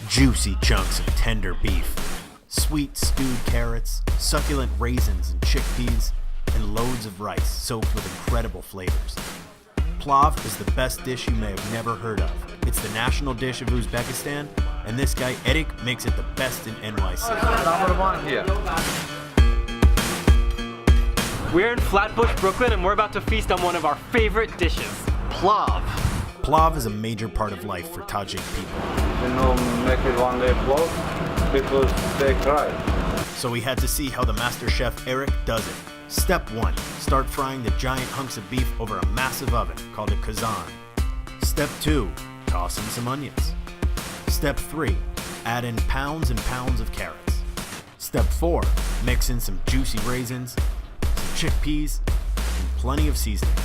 Juicy chunks of tender beef, sweet stewed carrots, succulent raisins and chickpeas, and loads of rice soaked with incredible flavors. Plov is the best dish you may have never heard of. It's the national dish of Uzbekistan, and this guy Eric makes it the best in NYC. Number one here. We're in Flatbush, Brooklyn, and we're about to feast on one of our favorite dishes, plov. Plov is a major part of life for Tajik people. You know, make it one day plov because they cry. So we had to see how the master chef Eric does it. Step 1. Start frying the giant hunks of beef over a massive oven called a kazan. Step 2. Toss in some onions. Step 3. Add in pounds and pounds of carrots. Step 4. Mix in some juicy raisins, some chickpeas, and plenty of seasoning.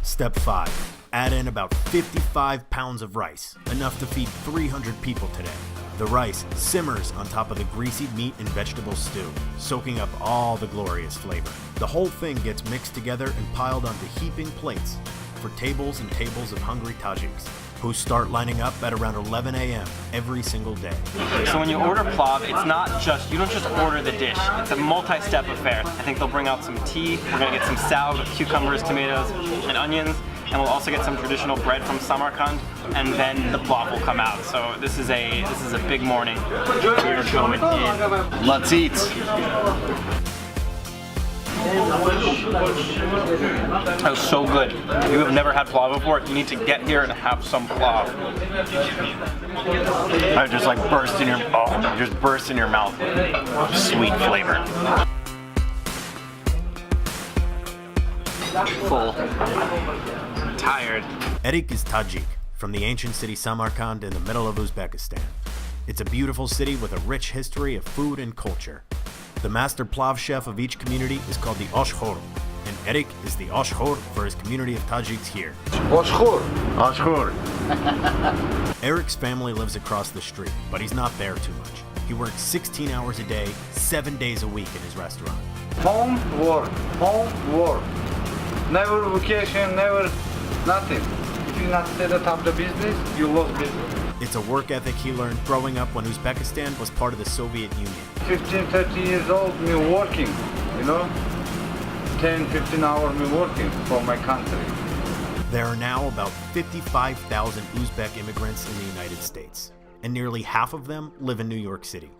Step 5. Add in about 55 pounds of rice, enough to feed 300 people today. The rice simmers on top of the greasy meat and vegetable stew, soaking up all the glorious flavor. The whole thing gets mixed together and piled onto heaping plates for tables and tables of hungry Tajiks, who start lining up at around 11 a.m. every single day. So when you order plov, it's not just, you don't just order the dish. It's a multi-step affair. I think they'll bring out some tea, we're gonna get some salad with cucumbers, tomatoes, and onions, and we'll also get some traditional bread from Samarkand, and then the plov will come out. So this is a big morning. We're going in. Let's eat. That was so good. If you have never had plov before, you need to get here and have some plov. I just like burst in your mouth with sweet flavor. Full. Tired. Eric is Tajik, from the ancient city Samarkand in the middle of Uzbekistan. It's a beautiful city with a rich history of food and culture. The master plov chef of each community is called the Oshkhor, and Eric is the Oshkhor for his community of Tajiks here. Oshkhor. Ashkur. Eric's family lives across the street, but he's not there too much. He works 16 hours a day, 7 days a week in his restaurant. Home, work. Home, work. Never vacation, never nothing. If you not set up the business, you lose business. It's a work ethic he learned growing up when Uzbekistan was part of the Soviet Union. 15, 30 years old, me working, you know? 10, 15 hours me working for my country. There are now about 55,000 Uzbek immigrants in the United States, and nearly half of them live in New York City.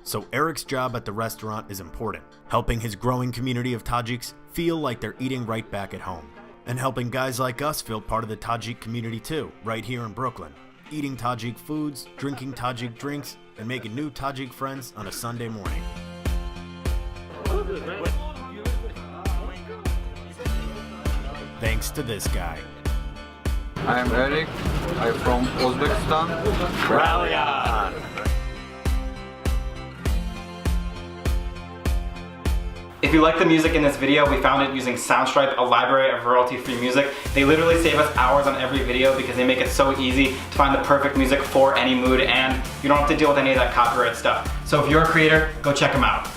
So Eric's job at the restaurant is important, helping his growing community of Tajiks feel like they're eating right back at home, and helping guys like us feel part of the Tajik community too, right here in Brooklyn, eating Tajik foods, drinking Tajik drinks, and making new Tajik friends on a Sunday morning. Thanks to this guy. I'm Eric, I'm from Uzbekistan. Rally on! If you like the music in this video, we found it using Soundstripe, a library of royalty-free music. They literally save us hours on every video because they make it so easy to find the perfect music for any mood, and you don't have to deal with any of that copyright stuff. So if you're a creator, go check them out.